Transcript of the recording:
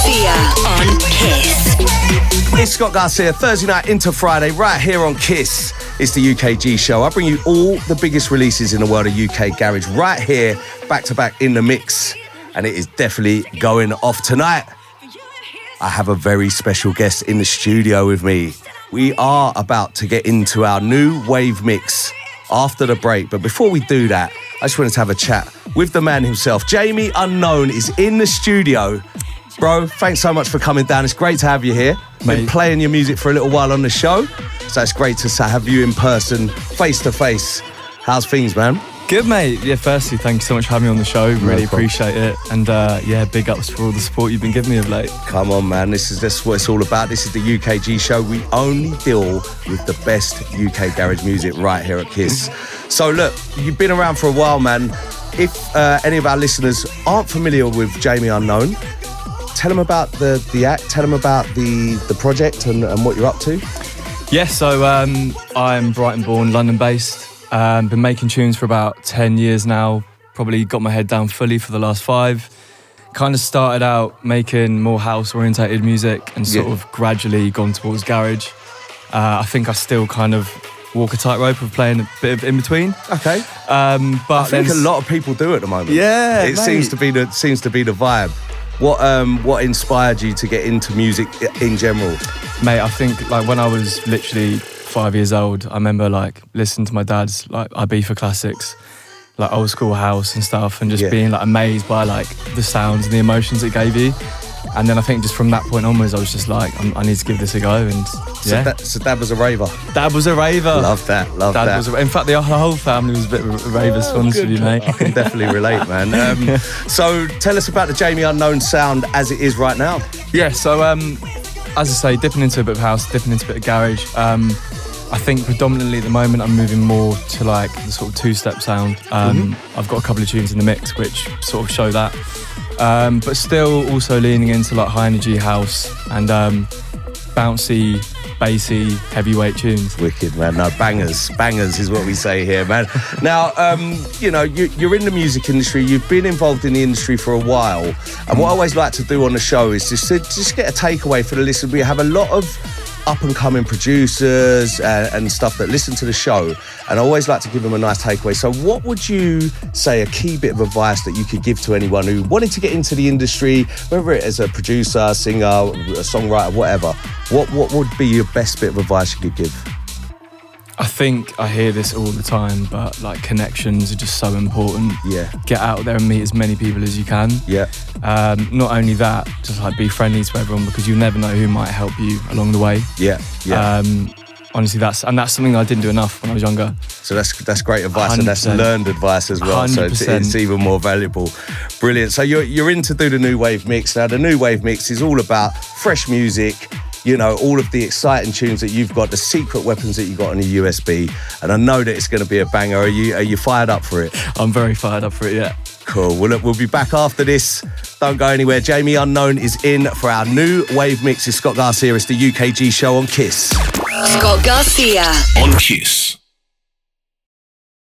Garcia on Kiss. It's Scott Garcia, Thursday night into Friday, right here on Kiss. It's the UKG Show. I bring you all the biggest releases in the world of UK garage right here, back to back in the mix. And it is definitely going off tonight. I have a very special guest in the studio with me. We are about to get into our new wave mix after the break. But before we do that, I just wanted to have a chat with the man himself. Jamie Unknown is in the studio. Bro, thanks so much for coming down. It's great to have you here. Been playing your music for a little while on the show, so it's great to have you in person, face to face. How's things, man? Good, mate. Yeah, firstly, thank you so much for having me on the show. Really appreciate it. And yeah, big ups for all the support you've been giving me of late. Come on, man. This is what it's all about. This is the UKG Show. We only deal with the best UK garage music right here at Kiss. So look, you've been around for a while, man. If any of our listeners aren't familiar with Jamie Unknown, tell them about the act, tell them about the project and what you're up to. Yeah, so I'm Brighton born, London based. Been making tunes for about 10 years now. Probably got my head down fully for the last 5. Kind of started out making more house orientated music and sort of gradually gone towards garage. I think I still kind of walk a tightrope of playing a bit of in between. Okay. But I think a lot of people do at the moment. Yeah, it seems to be the vibe. What inspired you to get into music in general? Mate, I think like when I was literally 5 years old, I remember like listening to my dad's like Ibiza classics, like old school house and stuff, and just being like amazed by like the sounds and the emotions it gave you. And then I think just from that point onwards, I was just like, I need to give this a go. And so Dad was a raver. Dad was a raver. Love that. In fact, the whole family was a bit of a raver, to be honest with you, mate. I can definitely relate, man. So tell us about the Jamie Unknown sound as it is right now. Yeah, so as I say, dipping into a bit of house, dipping into a bit of garage. I think predominantly at the moment I'm moving more to like the sort of two-step sound. I've got a couple of tunes in the mix which sort of show that. But still also leaning into like high energy house and bouncy, bassy, heavyweight tunes. Wicked, man. No, bangers is what we say here, man. Now, you're in the music industry. You've been involved in the industry for a while. And what I always like to do on the show is just get a takeaway for the listeners. We have a lot of up-and-coming producers and stuff that listen to the show, and I always like to give them a nice takeaway. So what would you say a key bit of advice that you could give to anyone who wanted to get into the industry, whether it is a producer, singer, a songwriter, whatever? What would be your best bit of advice you could give? I think I hear this all the time, but like connections are just so important. Yeah. Get out there and meet as many people as you can. Yeah. Not only that, just like be friendly to everyone, because you never know who might help you along the way. Yeah. Yeah. Honestly, that's something I didn't do enough when I was younger. So that's great advice, 100%. And that's learned advice as well. 100%. So it's even more valuable. Brilliant. So you're in to do the new wave mix. Now the new wave mix is all about fresh music. You know, all of the exciting tunes that you've got, the secret weapons that you got on your USB, and I know that it's going to be a banger. Are you fired up for it? I'm very fired up for it, yeah. Cool. Well, look, we'll be back after this. Don't go anywhere. Jamie Unknown is in for our new wave mix. It's Scott Garcia. It's the UKG Show on Kiss. Scott Garcia on Kiss.